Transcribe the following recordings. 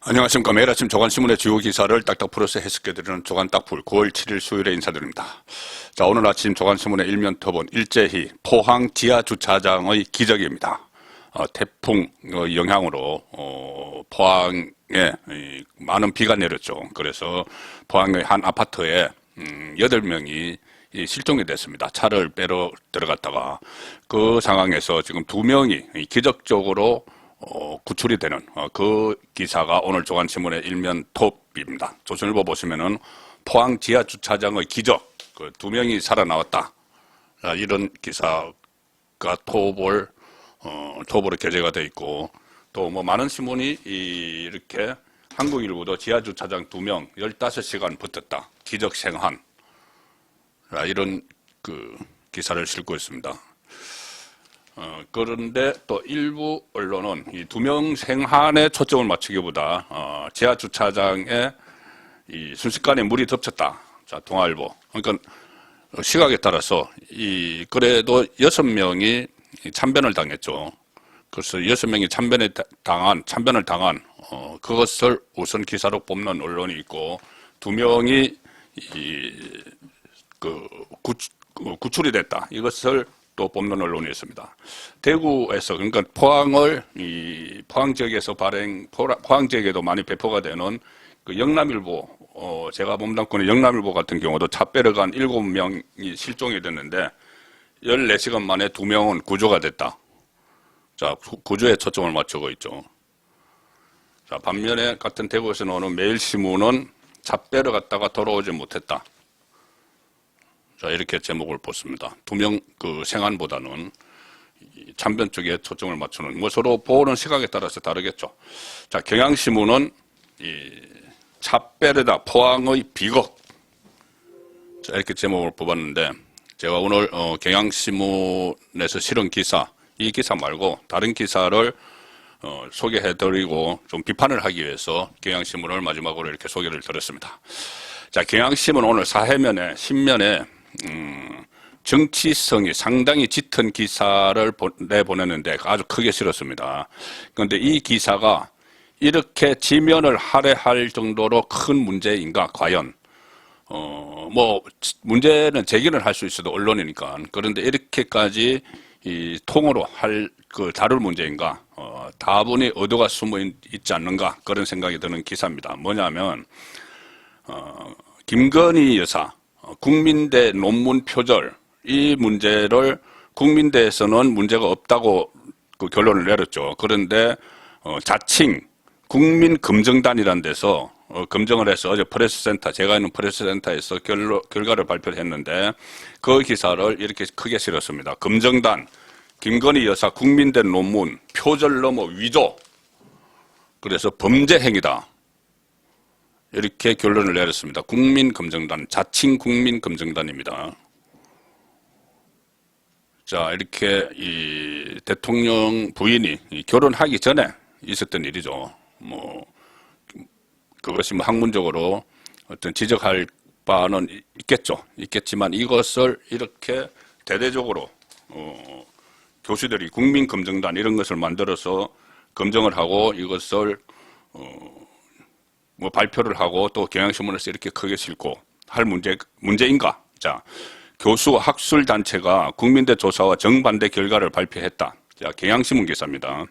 안녕하십니까. 매일 아침 조간신문의 주요 기사를 딱딱 풀어서 해석해드리는 조간딱풀 9월 7일 수요일에 인사드립니다. 자, 오늘 아침 조간신문의 일면 토본 일제히 포항 지하주차장의 기적입니다. 태풍 영향으로 포항에 많은 비가 내렸죠. 그래서 포항의 한 아파트에 8명이 실종이 됐습니다. 차를 빼러 들어갔다가 그 상황에서 지금 2명이 기적적으로 구출이 되는 그 기사가 오늘 조간신문의 일면 톱입니다. 조선일보 보시면은 포항 지하주차장의 기적, 그 2명이 살아나왔다. 이런 기사가 톱으로 게재가 되어 있고, 또 뭐 많은 신문이 이렇게 한국일보도 지하주차장 2명 15시간 버텼다. 기적 생還. 이런 그 기사를 싣고 있습니다. 그런데 또 일부 언론은 이 2명 생한에 초점을 맞추기보다 지하주차장에 순식간에 물이 덮쳤다. 자, 동아일보. 그러니까 시각에 따라서 그래도 6명이 참변을 당했죠. 그래서 6명이 참변을 당한 그것을 우선 기사로 뽑는 언론이 있고, 2명이 구출이 됐다. 이것을 또 뽑는 언론이 있습니다. 대구에서, 그러니까 포항 지역에서 포항 지역에도 많이 배포가 되는 그 영남일보, 제가 몸담권의 영남일보 같은 경우도 차 빼러 간 7명이 실종이 됐는데 14시간 만에 2명은 구조가 됐다. 자, 구조에 초점을 맞추고 있죠. 자, 반면에 같은 대구에서 나오는 매일신문은 차 빼러 갔다가 돌아오지 못했다. 자, 이렇게 제목을 pos습니다. 2명 그 생한보다는 참변 쪽에 초점을 맞추는, 뭐 서로 보는 시각에 따라서 다르겠죠. 자, 경향신문은 차 빼르다 포항의 비극. 자, 이렇게 제목을 뽑았는데, 제가 오늘 경향신문에서 실은 기사, 이 기사 말고 다른 기사를 소개해드리고 좀 비판을 하기 위해서 경향신문을 마지막으로 이렇게 소개를 드렸습니다. 자, 경향신문 오늘 사회면에, 신면에 정치성이 상당히 짙은 기사를 내보냈는데 아주 크게 실었습니다. 그런데 이 기사가 이렇게 지면을 할애할 정도로 큰 문제인가, 과연? 뭐, 문제는 제기는 할 수 있어도 언론이니까. 그런데 이렇게까지 통으로 다룰 문제인가? 다분히 의도가 숨어 있지 않는가? 그런 생각이 드는 기사입니다. 뭐냐면, 김건희 여사, 국민대 논문 표절, 이 문제를 국민대에서는 문제가 없다고 그 결론을 내렸죠. 그런데 자칭 국민검증단이라는 데서 검증을 해서 어제 프레스센터, 제가 있는 프레스센터에서 결과를 발표했는데 그 기사를 이렇게 크게 실었습니다. 검증단, 김건희 여사 국민대 논문 표절 넘어 위조, 그래서 범죄 행위다. 이렇게 결론을 내렸습니다. 국민검증단, 자칭 국민검증단입니다. 자, 이렇게 이 대통령 부인이 결혼하기 전에 있었던 일이죠. 뭐 그것이 뭐 학문적으로 어떤 지적할 바는 있겠지만 이것을 이렇게 대대적으로 교수들이 국민검증단 이런 것을 만들어서 검증을 하고 이것을 뭐 발표를 하고 또 경향신문에서 이렇게 크게 싣고 할 문제인가? 자, 교수 학술 단체가 국민대 조사와 정반대 결과를 발표했다. 자, 경향신문 기사입니다.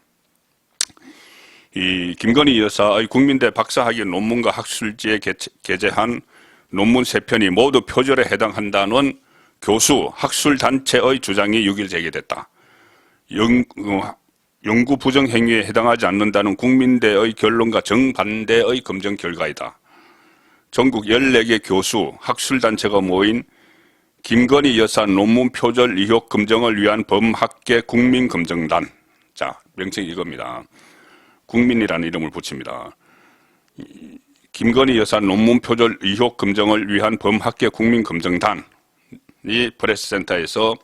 이 김건희 여사의 국민대 박사학위 논문과 학술지에 게재한 논문 3편이 모두 표절에 해당한다는 교수 학술 단체의 주장이 6일 제기됐다. 연구 부정 행위에 해당하지 않는다는 국민대의 결론과 정반대의 검증 결과이다. 전국 14개 교수, 학술단체가 모인 김건희 여사 논문 표절 의혹 검증을 위한 범학계 국민검증단. 자, 명칭이 이겁니다. 국민이라는 이름을 붙입니다. 김건희 여사 논문 표절 의혹 검증을 위한 범학계 국민검증단이 프레스센터에서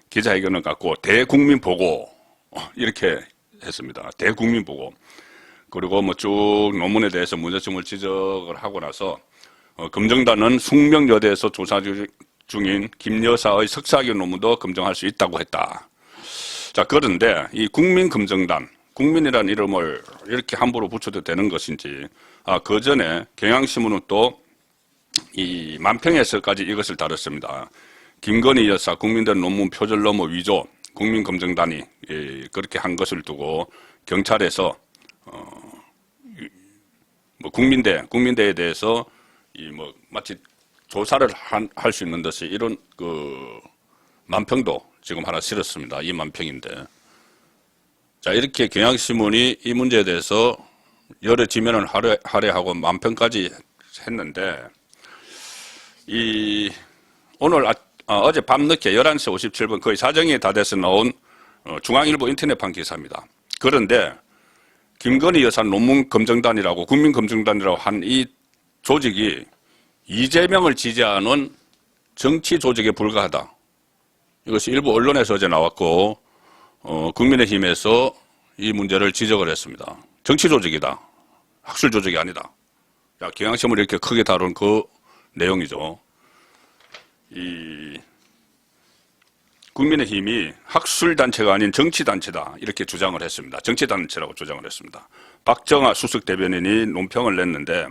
기자회견을 갖고 대국민 보고 이렇게 했습니다. 대국민 보고. 그리고 뭐 쭉 논문에 대해서 문제점을 지적을 하고 나서 검증단은 숙명여대에서 조사 중인 김 여사의 석사학위 논문도 검증할 수 있다고 했다. 자, 그런데 이 국민검증단, 국민이라는 이름을 이렇게 함부로 붙여도 되는 것인지, 그 전에 경향신문은 또 이 만평에서까지 이것을 다뤘습니다. 김건희 여사 국민들 논문 표절 넘어 위조, 국민검증단이 그렇게 한 것을 두고 경찰에서 뭐 국민대에 대해서 마치 조사를 할 수 있는 듯이 이런 만평도 지금 하나 실었습니다. 이 만평인데, 자, 이렇게 경향신문이 이 문제에 대해서 여러 지면을 할애하고 만평까지 했는데, 오늘 어제 밤늦게 11시 57분 거의 사정이 다 돼서 나온 중앙일보 인터넷판 기사입니다. 그런데 김건희 여사 논문검증단이라고 국민검증단이라고 한 이 조직이 이재명을 지지하는 정치 조직에 불과하다. 이것이 일부 언론에서 어제 나왔고 국민의힘에서 이 문제를 지적을 했습니다. 정치 조직이다. 학술 조직이 아니다. 경향신문을 이렇게 크게 다룬 그 내용이죠. 국민의힘이 학술단체가 아닌 정치단체다 이렇게 주장을 했습니다. 정치단체라고 주장을 했습니다. 박정아 수석 대변인이 논평을 냈는데,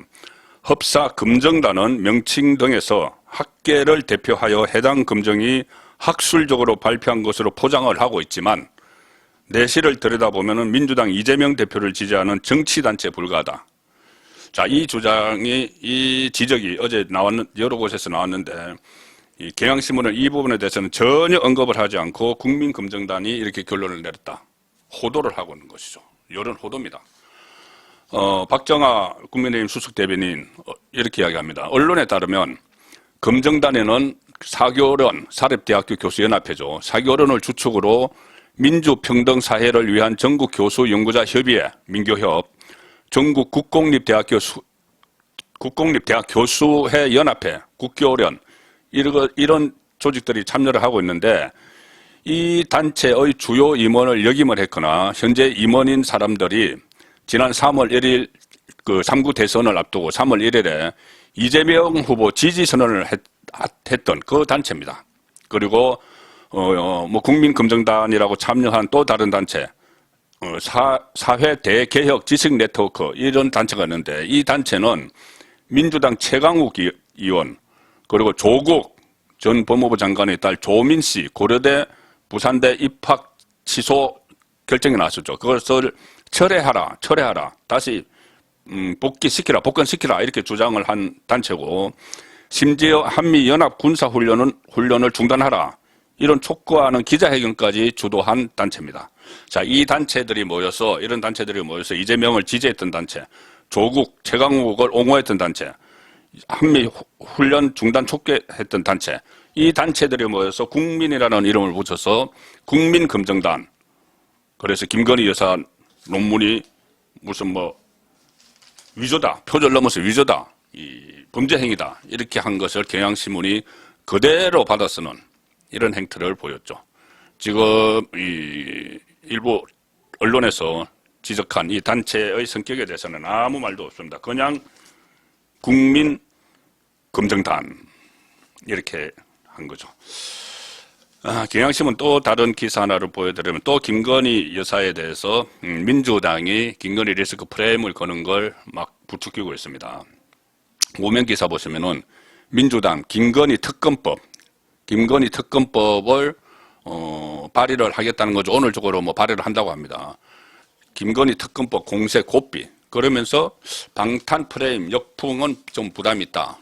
흡사 금정단은 명칭 등에서 학계를 대표하여 해당 금정이 학술적으로 발표한 것으로 포장을 하고 있지만 내실을 들여다보면 민주당 이재명 대표를 지지하는 정치단체에 불과하다. 자, 이 주장이, 이 지적이 어제 여러 곳에서 나왔는데, 이 경향신문은 이 부분에 대해서는 전혀 언급을 하지 않고 국민검증단이 이렇게 결론을 내렸다. 호도를 하고 있는 것이죠. 이런 호도입니다. 박정아 국민의힘 수석 대변인 이렇게 이야기합니다. 언론에 따르면 검증단에는 사교련, 사립대학교 교수연합회죠. 사교련을 주축으로 민주평등사회를 위한 전국교수연구자협의회, 민교협, 전국 국공립대학 교수회 연합회, 국교련, 이런 조직들이 참여를 하고 있는데, 이 단체의 주요 임원을 역임을 했거나 현재 임원인 사람들이 지난 3월 1일 3구 대선을 앞두고 3월 1일에 이재명 후보 지지 선언을 했던 그 단체입니다. 그리고 국민검증단이라고 참여한 또 다른 단체, 사회 대개혁 지식 네트워크, 이런 단체가 있는데, 이 단체는 민주당 최강욱 의원, 그리고 조국 전 법무부 장관의 딸 조민 씨 고려대 부산대 입학 취소 결정이 나왔었죠. 그것을 철회하라, 다시 복권시키라 이렇게 주장을 한 단체고, 심지어 한미연합 군사훈련을 중단하라 이런 촉구하는 기자회견까지 주도한 단체입니다. 자, 이런 단체들이 모여서 이재명을 지지했던 단체, 조국, 최강욱을 옹호했던 단체, 한미 훈련 중단 촉구했던 단체, 이 단체들이 모여서 국민이라는 이름을 붙여서 국민검증단, 그래서 김건희 여사 논문이 무슨 위조다, 표절 넘어서 위조다, 범죄 행위다 이렇게 한 것을 경향신문이 그대로 받아쓰는 이런 행태를 보였죠. 지금 일부 언론에서 지적한 이 단체의 성격에 대해서는 아무 말도 없습니다. 그냥 국민검증단 이렇게 한 거죠. 경향신문 또 다른 기사 하나를 보여드리면, 또 김건희 여사에 대해서 민주당이 김건희 리스크 프레임을 거는 걸 막 부추기고 있습니다. 오면 기사 보시면은 민주당 김건희 특검법을 발의를 하겠다는 거죠. 오늘 쪽으로 발의를 한다고 합니다. 김건희 특검법 공세 고삐, 그러면서 방탄 프레임 역풍은 좀 부담이 있다.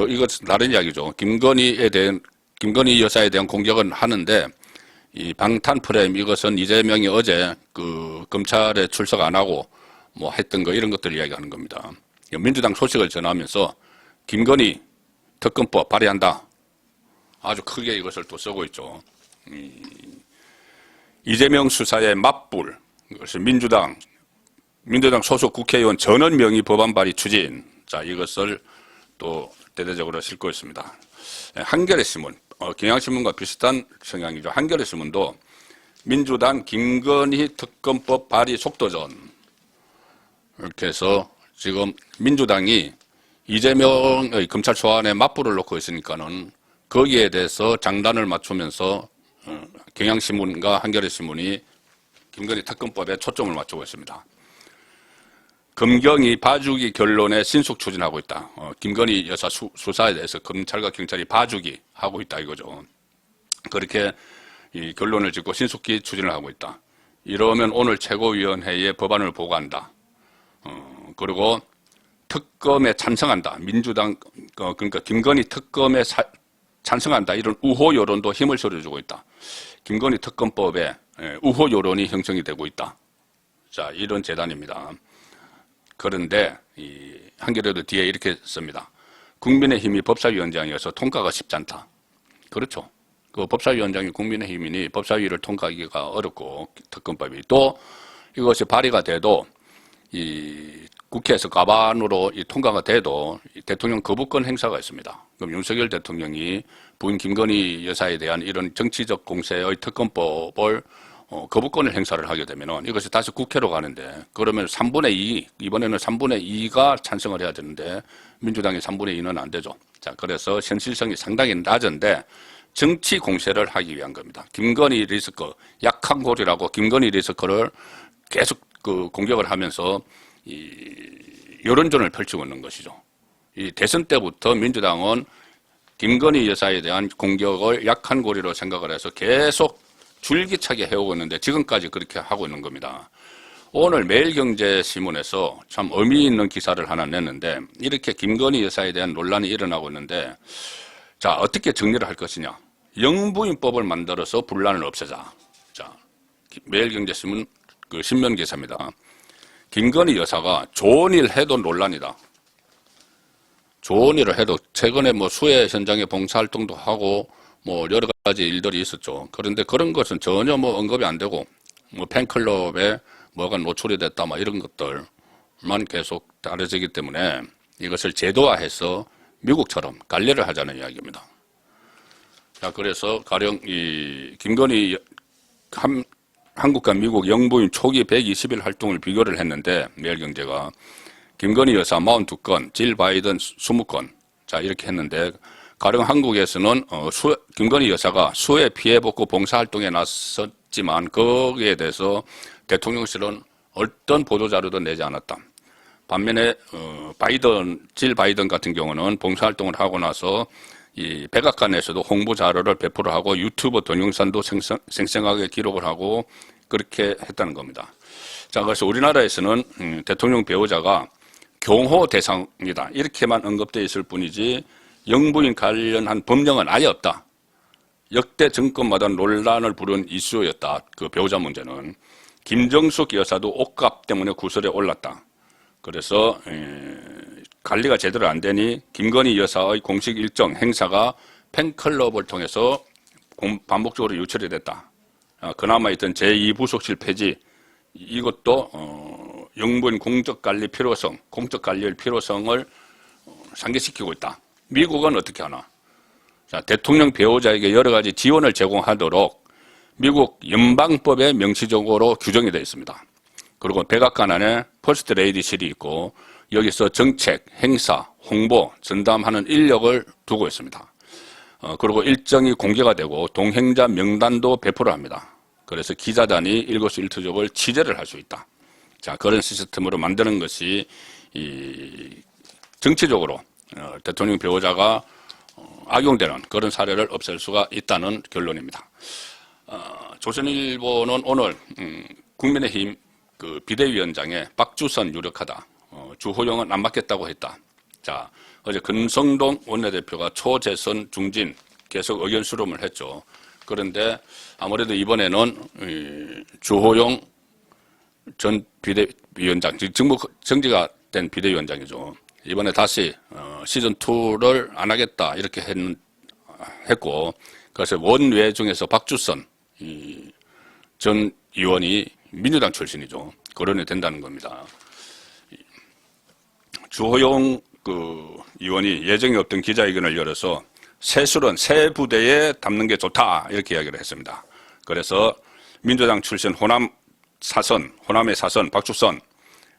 이것은 다른 이야기죠. 김건희 여사에 대한 공격은 하는데, 이 방탄 프레임, 이것은 이재명이 어제 검찰에 출석 안 하고 했던 거, 이런 것들을 이야기하는 겁니다. 민주당 소식을 전하면서 김건희 특검법 발의한다. 아주 크게 이것을 또 쓰고 있죠. 이재명 수사의 맞불, 이것을 민주당 소속 국회의원 전원 명의 법안 발의 추진. 자, 이것을 또 대대적으로 싣고 있습니다. 한겨레 신문, 경향신문과 비슷한 성향이죠. 한겨레 신문도 민주당 김건희 특검법 발의 속도전, 이렇게 해서 지금 민주당이 이재명의 검찰 소환에 맞불을 놓고 있으니까는 거기에 대해서 장단을 맞추면서 경향신문과 한겨레신문이 김건희 특검법에 초점을 맞추고 있습니다. 검경이 봐주기 결론에 신속 추진하고 있다. 김건희 여사 수사에 대해서 검찰과 경찰이 봐주기 하고 있다 이거죠. 그렇게 이 결론을 짓고 신속히 추진을 하고 있다. 이러면 오늘 최고위원회에 법안을 보고한다. 그리고 특검에 찬성한다. 민주당 그러니까 김건희 특검에 찬성한다. 이런 우호 여론도 힘을 실어주고 있다. 김건희 특검법에 우호 여론이 형성이 되고 있다. 자, 이런 재단입니다. 그런데 한겨레도 뒤에 이렇게 씁니다. 국민의힘이 법사위원장이어서 통과가 쉽지 않다. 그렇죠. 그 법사위원장이 국민의힘이니 법사위를 통과하기가 어렵고 특검법이 또 이것이 발의가 돼도 이 국회에서 과반으로 통과가 돼도 대통령 거부권 행사가 있습니다. 그럼 윤석열 대통령이 부인 김건희 여사에 대한 이런 정치적 공세의 특검법을 거부권을 행사를 하게 되면 이것이 다시 국회로 가는데 그러면 3분의 2, 이번에는 3분의 2가 찬성을 해야 되는데 민주당이 3분의 2는 안 되죠. 자, 그래서 현실성이 상당히 낮은데 정치 공세를 하기 위한 겁니다. 김건희 리스크, 약한 고리라고 김건희 리스크를 계속 공격을 하면서 여론전을 펼치고 있는 것이죠. 이 대선 때부터 민주당은 김건희 여사에 대한 공격을 약한 고리로 생각을 해서 계속 줄기차게 해오고 있는데 지금까지 그렇게 하고 있는 겁니다. 오늘 매일경제신문에서 참 의미 있는 기사를 하나 냈는데 이렇게 김건희 여사에 대한 논란이 일어나고 있는데 자, 어떻게 정리를 할 것이냐. 영부인법을 만들어서 분란을 없애자. 자, 매일경제신문 그 신면 기사입니다. 김건희 여사가 좋은 일 해도 논란이다. 좋은 일을 해도 최근에 뭐 수해 현장에 봉사활동도 하고 뭐 여러 가지 일들이 있었죠. 그런데 그런 것은 전혀 뭐 언급이 안 되고 뭐 팬클럽에 뭐가 노출이 됐다 막 이런 것들만 계속 다뤄지기 때문에 이것을 제도화해서 미국처럼 관리를 하자는 이야기입니다. 자, 그래서 가령 이 김건희 한국과 미국 영부인 초기 120일 활동을 비교를 했는데 매일경제가 김건희 여사 42건, 질 바이든 20건 자 이렇게 했는데 가령 한국에서는 김건희 여사가 수해 피해복구 봉사활동에 나섰지만 거기에 대해서 대통령실은 어떤 보도자료도 내지 않았다. 반면에 질 바이든 같은 경우는 봉사활동을 하고 나서 이 백악관에서도 홍보 자료를 배포를 하고 유튜브 동영상도 생생하게 기록을 하고 그렇게 했다는 겁니다. 자, 그래서 우리나라에서는 대통령 배우자가 경호 대상이다 이렇게만 언급되어 있을 뿐이지 영부인 관련한 법령은 아예 없다. 역대 정권마다 논란을 부른 이슈였다. 그 배우자 문제는. 김정숙 여사도 옷값 때문에 구설에 올랐다. 그래서 관리가 제대로 안 되니 김건희 여사의 공식 일정 행사가 팬클럽을 통해서 반복적으로 유출이 됐다. 그나마 있던 제2부속실 폐지 이것도 영부인 공적관리 필요성, 공적관리의 필요성을 상기시키고 있다. 미국은 어떻게 하나? 자, 대통령 배우자에게 여러 가지 지원을 제공하도록 미국 연방법에 명시적으로 규정이 되어 있습니다. 그리고 백악관 안에 퍼스트 레이디실이 있고 여기서 정책, 행사, 홍보, 전담하는 인력을 두고 있습니다. 그리고 일정이 공개가 되고 동행자 명단도 배포를 합니다. 그래서 기자단이 일거수일투족을 취재를 할 수 있다. 자, 그런 시스템으로 만드는 것이 정치적으로 대통령 배우자가 악용되는 그런 사례를 없앨 수가 있다는 결론입니다. 조선일보는 오늘 국민의힘 그 비대위원장에 박주선 유력하다. 주호영은 안 맡겠다고 했다. 자, 어제 금성동 원내대표가 초재선 중진 계속 의견 수렴을 했죠. 그런데 아무래도 이번에는 주호영 전 비대위원장, 정지가 된 비대위원장이죠. 이번에 다시 시즌2를 안 하겠다 이렇게 했고 그래서 원외 중에서 박주선 전 의원이 민주당 출신이죠. 거론이 된다는 겁니다. 주호영 의원이 예정이 없던 기자회견을 열어서 새술은 새 부대에 담는 게 좋다 이렇게 이야기를 했습니다. 그래서 민주당 출신 호남의 사선 박주선이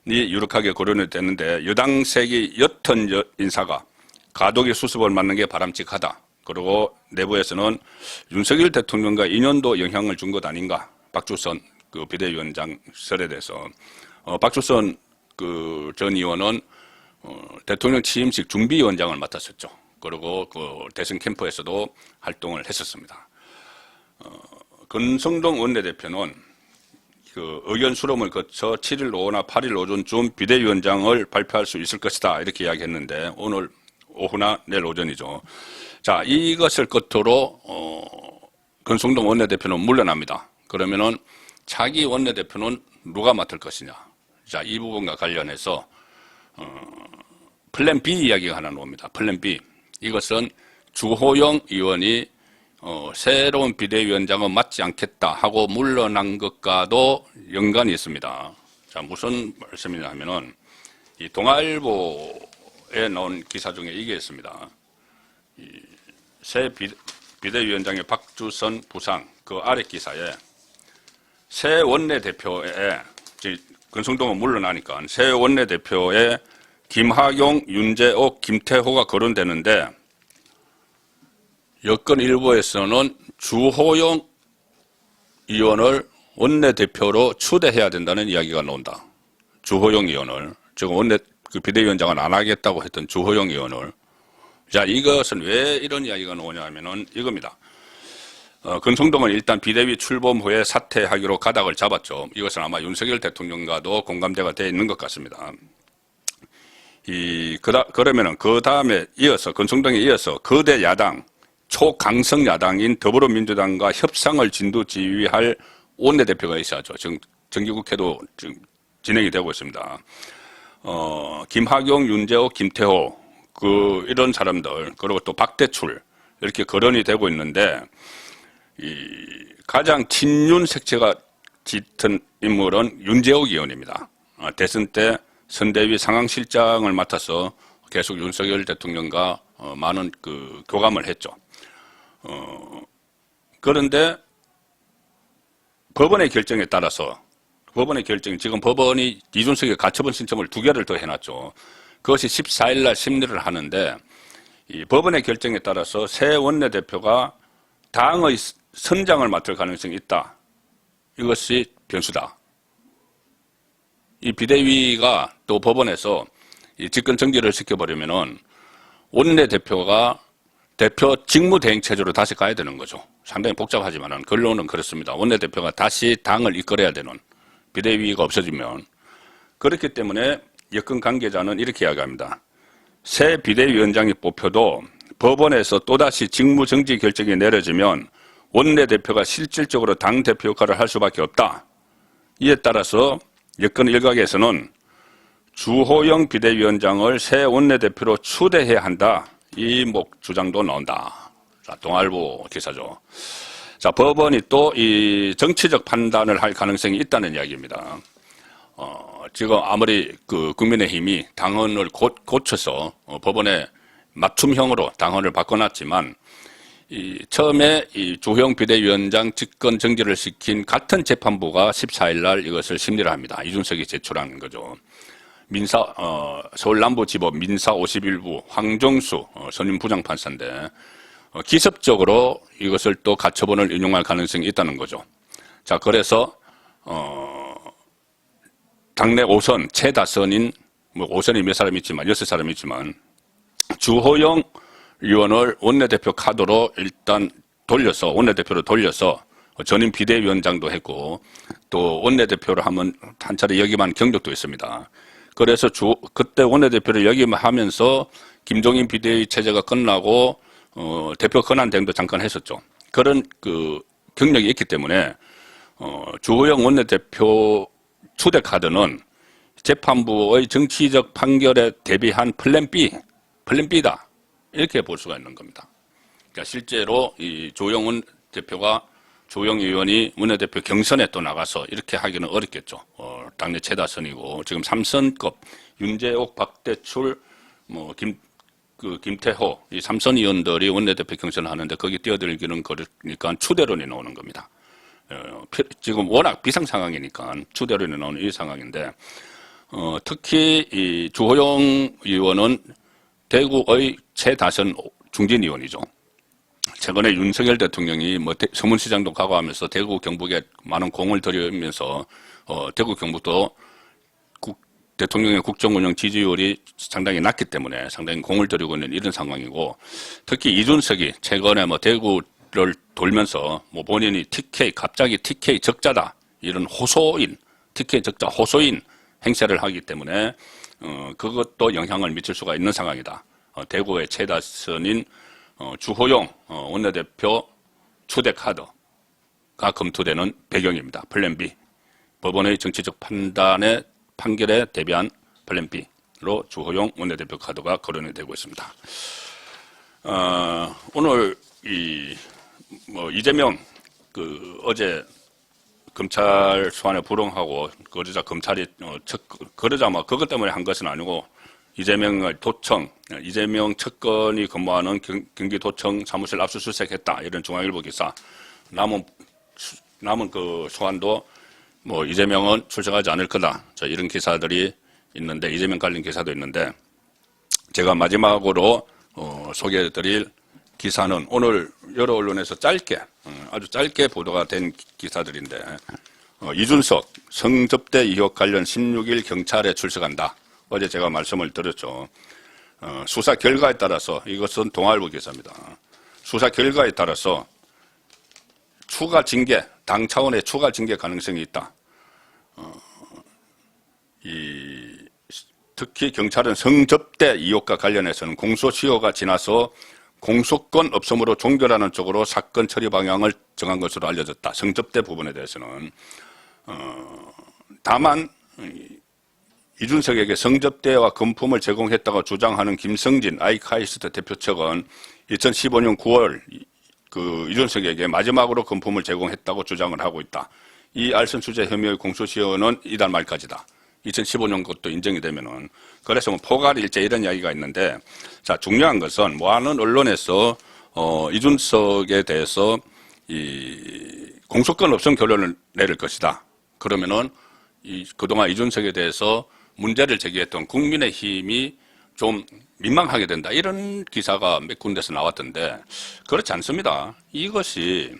유력하게 거론이 됐는데 여당색이 옅은 인사가 가덕의 수습을 맡는 게 바람직하다. 그리고 내부에서는 윤석열 대통령과 인연도 영향을 준 것 아닌가. 박주선 그 비대위원장 설에 대해서 박주선 그 전 의원은 대통령 취임식 준비위원장을 맡았었죠. 그리고 그 대선 캠프에서도 활동을 했었습니다. 권성동 원내대표는 그 의견 수렴을 거쳐 7일 오후나 8일 오전쯤 비대위원장을 발표할 수 있을 것이다 이렇게 이야기했는데 오늘 오후나 내일 오전이죠. 자, 이것을 끝으로 권성동 원내대표는 물러납니다. 그러면은 차기 원내대표는 누가 맡을 것이냐. 자, 이 부분과 관련해서 플랜 B 이야기가 하나 나옵니다. 플랜 B. 이것은 주호영 의원이 새로운 비대위원장은 맡지 않겠다 하고 물러난 것과도 연관이 있습니다. 자, 무슨 말씀이냐 하면은 이 동아일보에 나온 기사 중에 이게 있습니다. 새 비대위원장의 박주선 부상 그 아래 기사에 새 원내대표에 권성동은 물러나니까 새 원내대표에 김학용, 윤재옥, 김태호가 거론되는데 여권 일부에서는 주호영 의원을 원내대표로 추대해야 된다는 이야기가 나온다. 주호영 의원을 지금 그 비대위원장은 안 하겠다고 했던 주호영 의원을. 자, 이것은 왜 이런 이야기가 나오냐 하면은 이겁니다. 권성동은 일단 비대위 출범 후에 사퇴하기로 가닥을 잡았죠. 이것은 아마 윤석열 대통령과도 공감대가 되어 있는 것 같습니다. 그러면은 그 다음에 이어서 권성동에 이어서 거대 야당, 초강성 야당인 더불어민주당과 협상을 진두지휘할 원내대표가 있어야죠. 지금 정기국회도 지금 진행이 되고 있습니다. 김학용, 윤재호, 김태호, 이런 사람들, 그리고 또 박대출, 이렇게 거론이 되고 있는데, 가장 친윤 색채가 짙은 인물은 윤재옥 의원입니다. 대선 때 선대위 상황실장을 맡아서 계속 윤석열 대통령과 많은 그 교감을 했죠. 그런데 법원의 결정에 따라서 지금 법원이 이준석의 가처분 신청을 2개를 더 해놨죠. 그것이 14일 날 심리를 하는데 이 법원의 결정에 따라서 새 원내대표가 당의 선장을 맡을 가능성이 있다. 이것이 변수다. 이 비대위가 또 법원에서 이 직권 정지를 시켜버리면은 원내대표가 대표 직무대행체제로 다시 가야 되는 거죠. 상당히 복잡하지만은 결론은 그렇습니다. 원내대표가 다시 당을 이끌어야 되는 비대위가 없어지면. 그렇기 때문에 여권 관계자는 이렇게 이야기합니다. 새 비대위원장이 뽑혀도 법원에서 또다시 직무정지 결정이 내려지면 원내대표가 실질적으로 당대표 역할을 할 수밖에 없다. 이에 따라서 여권 일각에서는 주호영 비대위원장을 새 원내대표로 추대해야 한다. 이 주장도 나온다. 자, 동아일보 기사죠. 자, 법원이 또 이 정치적 판단을 할 가능성이 있다는 이야기입니다. 지금 아무리 그 국민의힘이 당헌을 고쳐서 법원에 맞춤형으로 당헌을 바꿔놨지만 처음에 이 주호영 비대위원장 직권 정지를 시킨 같은 재판부가 14일 날 이것을 심리를 합니다. 이준석이 제출한 거죠. 서울 남부지법 민사 51부 황정수 선임 부장판사인데 기습적으로 이것을 또 가처분을 인용할 가능성이 있다는 거죠. 자, 그래서 당내 5선 최다선인 5선이 몇 사람이 있지만 6사람이 있지만 주호영 의원을 원내대표 카드로 일단 원내대표로 돌려서 전임 비대위원장도 했고 또 원내대표를 하면 한 차례 역임한 경력도 있습니다. 그래서 그때 원내대표를 역임하면서 김종인 비대위 체제가 끝나고 대표 권한 대행도 잠깐 했었죠. 그런 그 경력이 있기 때문에 주호영 원내대표 추대 카드는 재판부의 정치적 판결에 대비한 플랜 B다. 이렇게 볼 수가 있는 겁니다. 그러니까 실제로 이 조영훈 의원이 원내대표 경선에 또 나가서 이렇게 하기는 어렵겠죠. 당내 최다선이고 지금 3선급 윤재옥, 박대출, 김태호 이 3선 의원들이 원내대표 경선을 하는데 거기 뛰어들기는 그러니까 추대론이 나오는 겁니다. 지금 워낙 비상 상황이니까 추대론이 나오는 이 상황인데 특히 이 주호영 의원은 대구의 최다선 중진 의원이죠. 최근에 윤석열 대통령이 뭐 서문시장도 가고 하면서 대구 경북에 많은 공을 들이면서 대구 경북도 대통령의 국정운영 지지율이 상당히 낮기 때문에 상당히 공을 들이고 있는 이런 상황이고, 특히 이준석이 최근에 뭐 대구를 돌면서 뭐 본인이 갑자기 TK 적자다 이런 호소인, TK 적자 호소인 행세를 하기 때문에 그것도 영향을 미칠 수가 있는 상황이다. 대구의 최다선인 주호영 원내대표 추대 카드가 검토되는 배경입니다. 플랜 B. 법원의 정치적 판결에 대비한 플랜 B로 주호영 원내대표 카드가 거론이 되고 있습니다. 오늘 이재명 어제 검찰 소환에 불응하고 그러자 검찰이 그러자 뭐 그것 때문에 한 것은 아니고 이재명 측근이 근무하는 경기도청 사무실 압수수색했다 이런 중앙일보 기사, 남은 그 소환도 뭐 이재명은 출석하지 않을 거다. 자, 이런 기사들이 있는데, 이재명 관련 기사도 있는데, 제가 마지막으로 소개해드릴 기사는 오늘 여러 언론에서 아주 짧게 보도가 된 기사들인데, 이준석 성접대 의혹 관련 16일 경찰에 출석한다. 어제 제가 말씀을 드렸죠. 수사 결과에 따라서, 이것은 동아일보 기사입니다. 수사 결과에 따라서 추가 징계, 당 차원의 추가 징계 가능성이 있다. 특히 경찰은 성접대 의혹과 관련해서는 공소시효가 지나서 공소권 없음으로 종결하는 쪽으로 사건 처리 방향을 정한 것으로 알려졌다. 성접대 부분에 대해서는. 다만 이준석에게 성접대와 금품을 제공했다고 주장하는 김성진 아이카이스트 대표 측은 2015년 9월 이준석에게 마지막으로 금품을 제공했다고 주장을 하고 있다. 이 알선 수재 혐의의 공소시효는 이달 말까지다. 2015년 것도 인정이 되면은. 그래서 뭐 포괄일제 이런 이야기가 있는데, 자, 중요한 것은 많은 언론에서 이준석에 대해서 공소권 없음 결론을 내릴 것이다. 그러면은 그동안 이준석에 대해서 문제를 제기했던 국민의힘이 좀 민망하게 된다. 이런 기사가 몇 군데서 나왔던데, 그렇지 않습니다. 이것이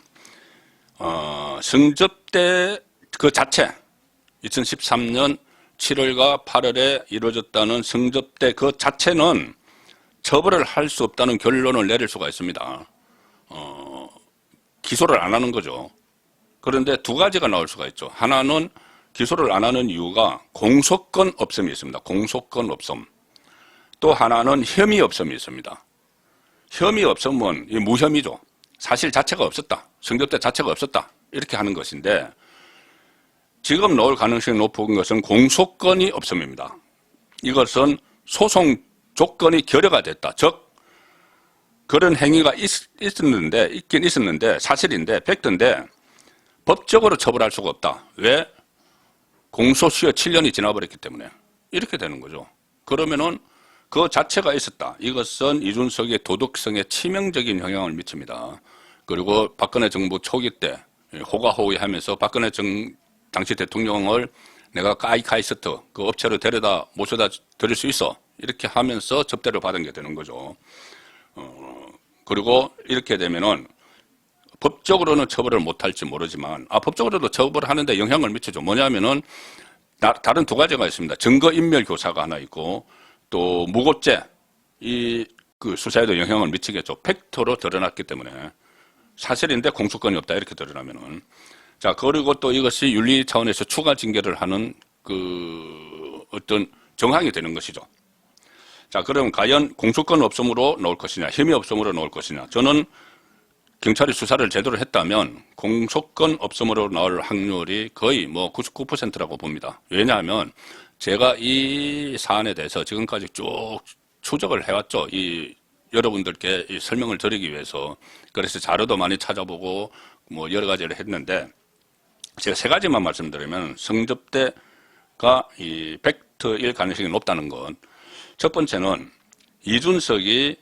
성접대 그 자체, 2013년 7월과 8월에 이루어졌다는 성접대 그 자체는 처벌을 할 수 없다는 결론을 내릴 수가 있습니다. 기소를 안 하는 거죠. 그런데 두 가지가 나올 수가 있죠. 하나는 기소를 안 하는 이유가 공소권 없음이 있습니다. 공소권 없음. 또 하나는 혐의 없음이 있습니다. 혐의 없음은 무혐의죠. 사실 자체가 없었다. 성접대 자체가 없었다. 이렇게 하는 것인데, 지금 나올 가능성이 높은 것은 공소권이 없음입니다. 이것은 소송 조건이 결여가 됐다. 즉 그런 행위가 있긴 있었는데 사실인데 팩트인데 법적으로 처벌할 수가 없다. 왜? 공소시효 7년이 지나버렸기 때문에. 이렇게 되는 거죠. 그러면은 그 자체가 있었다. 이것은 이준석의 도덕성에 치명적인 영향을 미칩니다. 그리고 박근혜 정부 초기 때 호가호위하면서 박근혜 당시 대통령을 내가 아이카이스트 그 업체로 모셔다 드릴 수 있어. 이렇게 하면서 접대를 받은 게 되는 거죠. 그리고 이렇게 되면은 법적으로는 처벌을 못할지 모르지만, 법적으로도 처벌하는데 영향을 미치죠. 뭐냐면은, 다른 두 가지가 있습니다. 증거인멸 교사가 하나 있고, 또 무고죄, 그 수사에도 영향을 미치겠죠. 팩트로 드러났기 때문에. 사실인데 공소권이 없다. 이렇게 드러나면은. 자, 그리고 또 이것이 윤리 차원에서 추가 징계를 하는 어떤 정황이 되는 것이죠. 자, 그럼 과연 공소권 없음으로 나올 것이냐, 혐의 없음으로 나올 것이냐. 저는 경찰이 수사를 제대로 했다면 공소권 없음으로 나올 확률이 거의 뭐 99%라고 봅니다. 왜냐하면 제가 이 사안에 대해서 지금까지 쭉 추적을 해왔죠. 여러분들께 설명을 드리기 위해서. 그래서 자료도 많이 찾아보고 뭐 여러 가지를 했는데, 제가 세 가지만 말씀드리면 성접대가 팩트일 가능성이 높다는 건, 첫 번째는 이준석이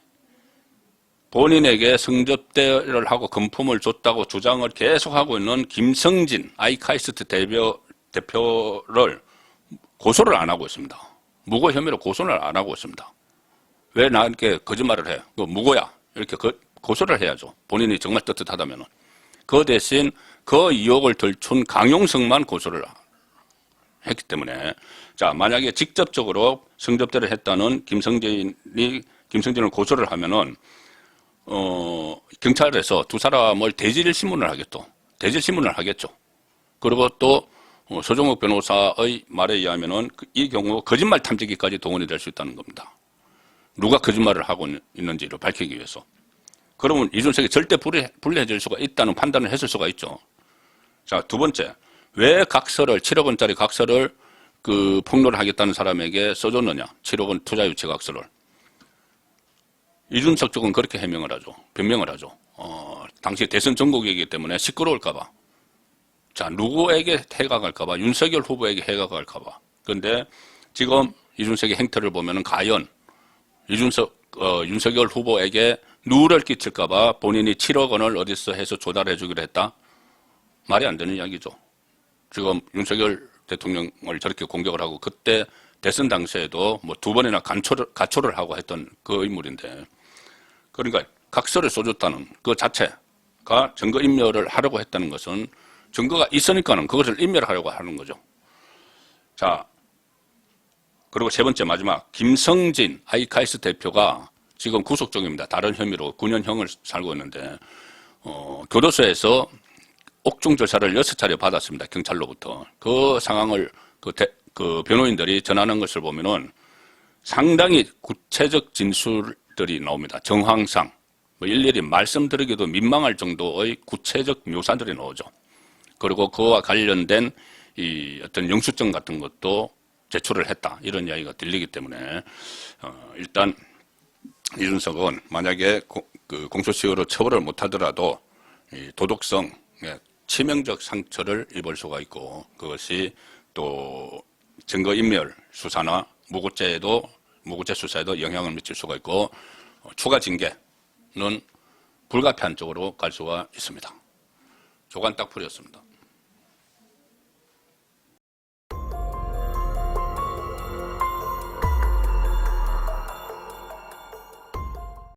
본인에게 성접대를 하고 금품을 줬다고 주장을 계속하고 있는 김성진 아이카이스트 대표를 고소를 안 하고 있습니다. 무고 혐의로 고소를 안 하고 있습니다. 왜 나한테 거짓말을 해? 무고야. 이렇게 고소를 해야죠. 본인이 정말 떳떳하다면은. 그 대신 그 의혹을 덜춘 강용석만 고소를 했기 때문에, 자, 만약에 직접적으로 성접대를 했다는 김성진을 고소를 하면은, 경찰에서 두 사람을 대질 신문을 하겠죠. 그리고 또, 서종욱 변호사의 말에 의하면은 이 경우 거짓말 탐지기까지 동원이 될 수 있다는 겁니다. 누가 거짓말을 하고 있는지를 밝히기 위해서. 그러면 이준석이 절대 불리해질 수가 있다는 판단을 했을 수가 있죠. 자, 두 번째. 왜 7억 원짜리 각서를 폭로를 하겠다는 사람에게 써줬느냐. 7억 원 투자 유치 각서를. 이준석 쪽은 그렇게 변명을 하죠. 당시 대선 전국이기 때문에 시끄러울까봐. 자, 누구에게 해가 갈까봐, 윤석열 후보에게 해가 갈까봐. 그런데 지금 이준석의 행태를 보면은 과연 윤석열 후보에게 누를 끼칠까봐 본인이 7억 원을 어디서 해서 조달해 주기로 했다? 말이 안 되는 이야기죠. 지금 윤석열 대통령을 저렇게 공격을 하고 그때 대선 당시에도 뭐 2번이나 가초를 하고 했던 그 인물인데, 그러니까 각서를 써줬다는 그 자체가 증거인멸을 하려고 했다는 것은 증거가 있으니까는 그것을 인멸하려고 하는 거죠. 자, 그리고 세 번째 마지막, 김성진 아이카이스 대표가 지금 구속 중입니다. 다른 혐의로 9년형을 살고 있는데, 교도소에서 옥중 절차를 6차례 받았습니다. 경찰로부터. 그 상황을 그 변호인들이 전하는 것을 보면은 상당히 구체적 진술들이 나옵니다. 정황상. 뭐 일일이 말씀드리기도 민망할 정도의 구체적 묘사들이 나오죠. 그리고 그와 관련된 이 어떤 영수증 같은 것도 제출을 했다. 이런 이야기가 들리기 때문에, 일단 이준석은 만약에 공소시효로 처벌을 못하더라도 이 도덕성에 치명적 상처를 입을 수가 있고, 그것이 또 증거인멸 수사나 무고죄 수사에도 영향을 미칠 수가 있고, 추가 징계는 불가피한 쪽으로 갈 수가 있습니다. 조간 딱풀이었습니다.